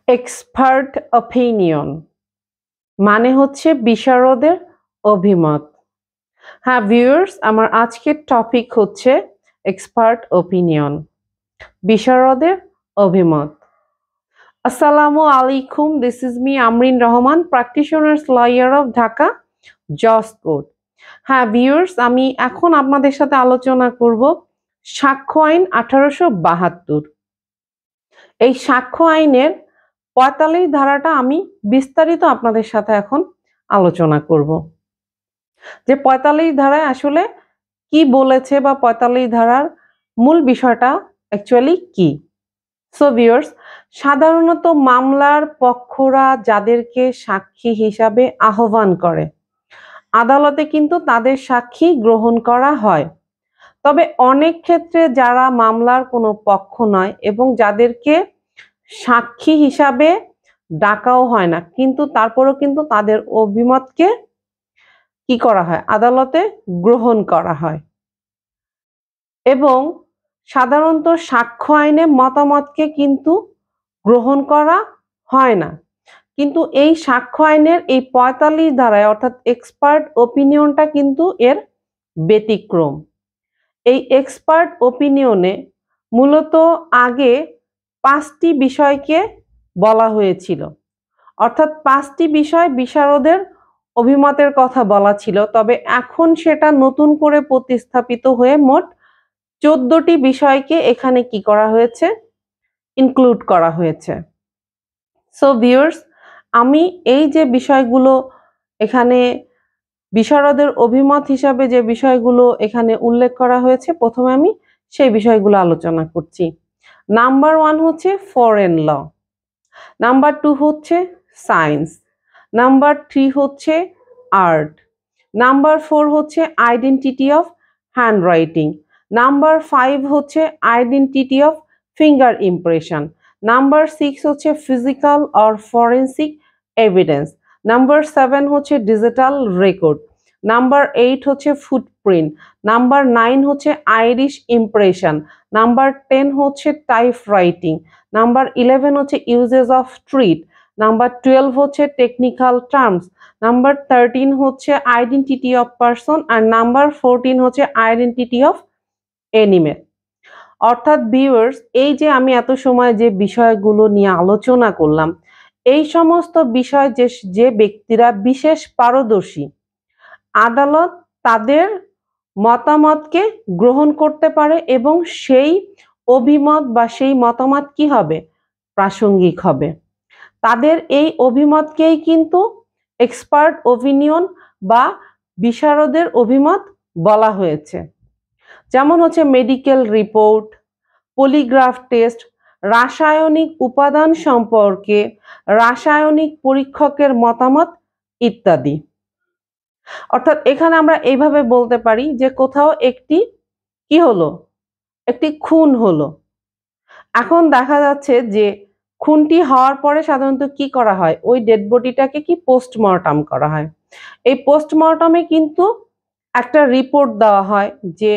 Expert opinion মানে হচ্ছে বিশারদের অভিমত। হ্যাঁ ভিউয়ার্স, আমার আজকের টপিক হচ্ছে এক্সপার্ট অপিনিয়ন, বিশারদের অভিমত। আসসালামু আলাইকুম, this is me Amrin Rahman, practitioners lawyer of Dhaka জজ কোর্ট। হ্যাঁ ভিউয়ার্স, আমি এখন আপনাদের সাথে আলোচনা করব সাক্ষ্য আইন 1872। এই সাক্ষ্য আইনের 45 ধারাটা আমি বিস্তারিত আপনাদের সাথে এখন আলোচনা করব, যে 45 ধারায় আসলে কি বলেছে বা 45 ধারার মূল বিষয়টা অ্যাকচুয়ালি কি। সো ভিউয়ার্স, সাধারণত মামলার পক্ষরা যাদেরকে সাক্ষী হিসাবে আহ্বান করে আদালতে কিন্তু তাদের সাক্ষী গ্রহণ করা হয়। তবে অনেক ক্ষেত্রে যারা মামলার কোনো পক্ষ নয় এবং যাদেরকে সাক্ষী হিসাবে ডাকাও হয় না, কিন্তু তারপরেও কিন্তু তাদের অভিমতকে কি করা হয়, আদালতে গ্রহণ করা হয়। এবং সাধারণত সাক্ষ্য আইনে মতামতকে কিন্তু গ্রহণ করা হয় না, কিন্তু এই সাক্ষ্য আইনের এই 45 ধারায় অর্থাৎ এক্সপার্ট ওপিনিয়নটা কিন্তু এর ব্যতিক্রম। এই এক্সপার্ট ওপিনিয়নে মূলত আগে 5টি বিষয়কে বলা হয়েছিল, অর্থাৎ 5টি বিষয় বিশারদের অভিমতের কথা বলা ছিল। তবে এখন সেটা নতুন করে প্রতিস্থাপিত হয়ে মোট 14টি বিষয়কে এখানে কি করা হয়েছে, ইনক্লুড করা হয়েছে। সো ভিউয়ার্স, আমি এই যে বিষয়গুলো এখানে বিশারদের অভিমত হিসাবে যে বিষয়গুলো এখানে উল্লেখ করা হয়েছে, প্রথমে আমি সেই বিষয়গুলো আলোচনা করছি। নাম্বার 1 হচ্ছে ফরেন ল, নাম্বার 2 হচ্ছে সায়েন্স, নাম্বার 3 হচ্ছে আর্ট, নাম্বার 4 হচ্ছে আইডেন্টিটি অফ হ্যান্ডরাইটিং, নাম্বার 5 হচ্ছে identity of finger impression, number 6 হচ্ছে physical or forensic evidence, number 7 হচ্ছে ডিজিটাল রেকর্ড, নাম্বার 8 হচ্ছে ফুটপ্রিন্ট, নাম্বার 9 হচ্ছে আইরিশ ইমপ্রেশন, নাম্বার 10 হচ্ছে টাইপ রাইটিং, নাম্বার 11 হচ্ছে ইউজেস অফ ট্রিট, নাম্বার 12 হচ্ছে technical terms, number 13 হচ্ছে identity of person, আর number 14 হচ্ছে আইডেন্টিটি অফ এনিমেল। অর্থাৎ ভিউয়ার্স, এই যে আমি এত সময় যে বিষয়গুলো নিয়ে আলোচনা করলাম, এই সমস্ত বিষয় যে ব্যক্তিরা বিশেষ পারদর্শী, আদালত তাদের মতামতকে গ্রহণ করতে পারে এবং সেই অভিমত বা সেই মতামত কি হবে, প্রাসঙ্গিক হবে। তাদের এই অভিমতকেই কিন্তু এক্সপার্ট ওপিনিয়ন বা বিশারদের অভিমত বলা হয়েছে। যেমন হচ্ছে মেডিকেল রিপোর্ট, পলিগ্রাফ টেস্ট, রাসায়নিক উপাদান সম্পর্কে রাসায়নিক পরীক্ষকের মতামত ইত্যাদি। অর্থাৎ এখানে আমরা এইভাবে বলতে পারি যে কোথাও একটি কি হলো, একটি খুন হলো। এখন দেখা যাচ্ছে যে খুনটি হওয়ার পরে সাধারণত কি করা হয়, ওই ডেড বডিটাকে কি পোস্টমর্টম করা হয়। এই পোস্টমর্টমে কিন্তু একটা রিপোর্ট দেওয়া হয় যে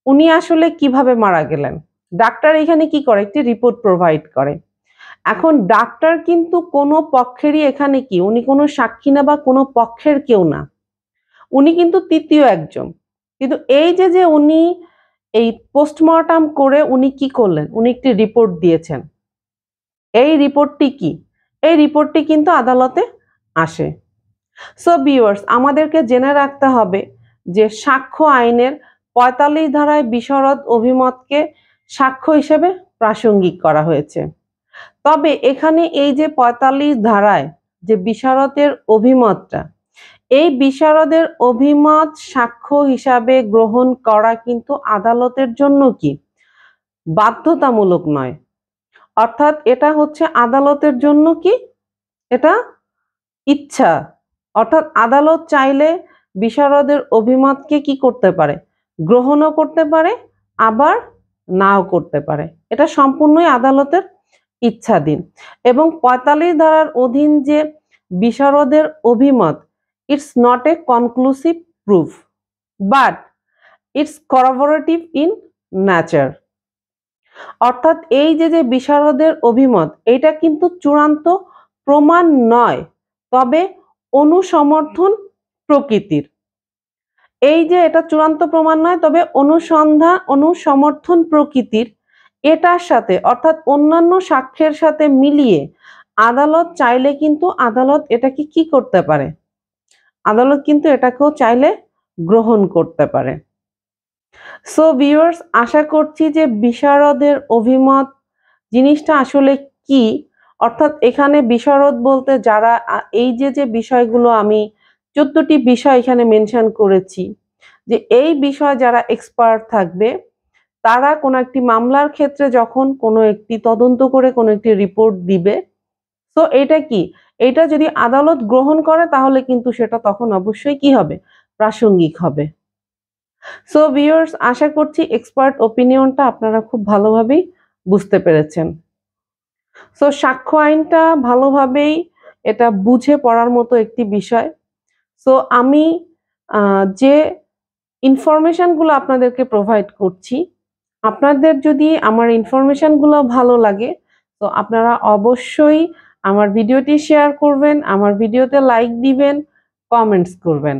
উনি আসলে কিভাবে মারা গেলেন। ডাক্তার এখানে কি করে, একটি রিপোর্ট প্রোভাইড করে। এখন ডাক্তার কিন্তু কোনো পক্ষেরই এখানে কি, উনি কোনো সাক্ষী না বা কোনো পক্ষের কেউ না, উনি কিন্তু তৃতীয় একজন। কিন্তু এই যে উনি এই পোস্টমর্টম করে উনি কি করলেন, উনি একটি রিপোর্ট দিয়েছেন। এই রিপোর্টটি কি, এই রিপোর্টটি কিন্তু আদালতে আসে। সো ভিউয়ার্স, আমাদেরকে জেনে রাখতে হবে যে সাক্ষ্য আইনের 45 ধারায় বিশারদ অভিমতকে সাক্ষ্য হিসেবে প্রাসঙ্গিক করা হয়েছে। তবে এখানে এই যে 45 ধারায় যে বিশারদের অভিমতটা, এই বিশারদের অভিমত সাক্ষ্য হিসাবে গ্রহণ করা কিন্তু আদালতের জন্য কি বাধ্যতামূলক নয়। অর্থাৎ এটা হচ্ছে আদালতের জন্য কি, এটা ইচ্ছা। অর্থাৎ আদালত চাইলে বিশারদের অভিমতকে কি করতে পারে, গ্রহণও করতে পারে, আবার নাও করতে পারে। এটা সম্পূর্ণই আদালতের ইচ্ছাধীন। এবং 45 ধারার অধীন যে বিশারদের অভিমত, it's not a conclusive proof but it's corroborative in nature. অর্থাৎ এই যে বিশারদের অভিমত, এটা কিন্তু চূড়ান্ত প্রমাণ নয়, তবে অনুসমর্থন প্রকৃতির। এই যে এটা চূড়ান্ত প্রমাণ নয়, তবে অনুসমর্থন প্রকৃতির, এটার সাথে অর্থাৎ অন্যান্য সাক্ষ্যের সাথে মিলিয়ে আদালত চাইলে কিন্তু আদালত এটাকে কি করতে পারে, আদালত কিন্তু এটাকেও চাইলে গ্রহণ করতে পারে। সো ভিউয়ার্স, আশা করছি যে বিশারদের অভিমত জিনিসটা আসলে কি, অর্থাৎ এখানে বিশারদ বলতে যারা এই যে বিষয়গুলো আমি 14টি বিষয় এখানে মেনশন করেছি, যে এই বিষয় যারা এক্সপার্ট থাকবে, তারা কোনো একটি মামলার ক্ষেত্রে যখন কোনো একটি তদন্ত করে কোনো একটি রিপোর্ট দিবে, তো এটা কি, এটা যদি আদালত গ্রহণ করে তাহলে কিন্তু সেটা তখন অবশ্যই কি হবে, প্রাসঙ্গিক হবে। সো ভিউয়ার্স, আশা করছি এক্সপার্ট ওপিনিয়নটা আপনারা খুব ভালোভাবেই বুঝতে পেরেছেন। সো সাক্ষ্য আইনটা ভালোভাবেই এটা বুঝে পড়ার মতো একটি বিষয়। সো আমি যে ইনফরমেশনগুলো আপনাদেরকে প্রোভাইড করছি, আপনাদের যদি আমার ইনফরমেশনগুলো ভালো লাগে, তো আপনারা অবশ্যই আমার ভিডিওটি শেয়ার করবেন, আমার ভিডিওতে লাইক দিবেন, কমেন্টস করবেন।